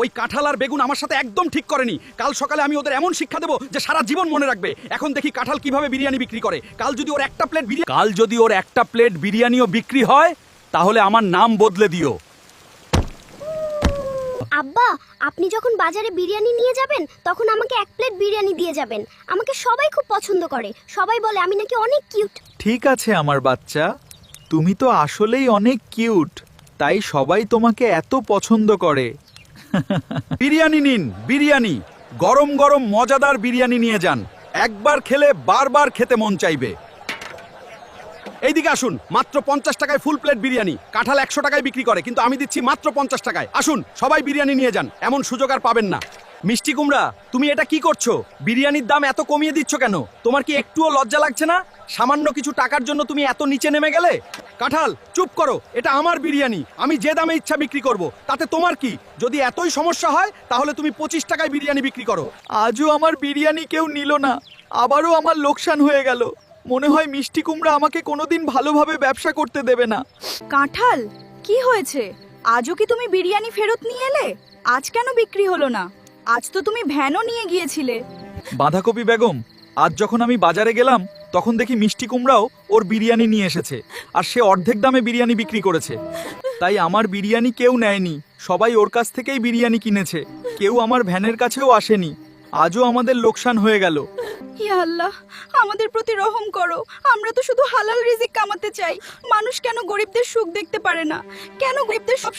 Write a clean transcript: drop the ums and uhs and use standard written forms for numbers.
ওই কাঁঠাল আর বেগুন আমার সাথে একদম ঠিক করেনি। কাল সকালে আমি ওদের এমন শিক্ষা দেবো যে সারা জীবন মনে রাখবে। এখন দেখি কাঁঠাল কিভাবে বিরিয়ানি বিক্রি করে। কাল যদি ওর একটা প্লেট বিরিয়ানিও বিক্রি হয় তাহলে আমার নাম বদলে দিও। আব্বা, আপনি যখন বাজারে বিরিয়ানি নিয়ে যাবেন তখন আমাকে এক প্লেট বিরিয়ানি দিয়ে যাবেন। আমাকে সবাই খুব পছন্দ করে, সবাই বলে আমি নাকি অনেক কিউট। ঠিক আছে আমার বাচ্চা, তুমি তো আসলেই অনেক কিউট, তাই সবাই তোমাকে এত পছন্দ করে। বিরিয়ানি নিন, বিরিয়ানি গরম গরম মজাদার বিরিয়ানি নিয়ে যান। একবার খেলে বারবার খেতে মন চাইবে। এইদিকে আসুন, মাত্র 50 টাকায় ফুল প্লেট বিরিয়ানি। কাঁঠাল 100 টাকায় বিক্রি করে, কিন্তু আমি দিচ্ছি মাত্র 50 টাকায়। আসুন সবাই বিরিয়ানি নিয়ে যান, এমন সুযোগ আর পাবেন না। মিষ্টি কুমড়া, তুমি এটা কি করছো? বিরিয়ানির দাম এত কমিয়ে দিচ্ছ কেন? তোমার কি একটুও লজ্জা লাগছে না? সামান্য কিছু টাকার জন্য তুমি এত নিচে নেমে গেলে। কাঁঠাল, চুপ করো, এটা আমার বিরিয়ানি, আমি যে দামে ইচ্ছা বিক্রি করব, তাতে তোমার কি? যদি এতই সমস্যা হয় তাহলে তুমি 25 টাকায় বিরিয়ানি বিক্রি করো। আজও আমার বিরিয়ানি কেউ নিল না, আবারও আমার লোকসান হয়ে গেল। মনে হয় মিষ্টি কুমড়া আমাকে কোনোদিন ভালোভাবে ব্যবসা করতে দেবে না। কাঁঠাল, কি হয়েছে? আজও কি তুমি বিরিয়ানি ফেরত নিয়ে এলে? আজ কেন বিক্রি হলো না? আজ তো তুমি ভ্যানও নিয়ে গিয়েছিলে। বাঁধাকপি বেগম, আজ যখন আমি বাজারে গেলাম তখন দেখি মিষ্টি কুমড়াও ওর বিরিয়ানি নিয়ে এসেছে, আর সে অর্ধেক দামে বিরিয়ানি বিক্রি করেছে। তাই আমার বিরিয়ানি কেউ নেয়নি, সবাই ওর কাছ থেকেই বিরিয়ানি কিনেছে, কেউ আমার ভ্যানের কাছেও আসেনি। আজও আমাদের লোকসান হয়ে গেল। ইয়া আল্লাহ, আমাদের প্রতি রহম করো। আমরা তো শুধু হালাল রিজিক কামাতে চাই। মানুষ কেন গরিবদের সুখ দেখতে পারে না? কেন গরিবদের সব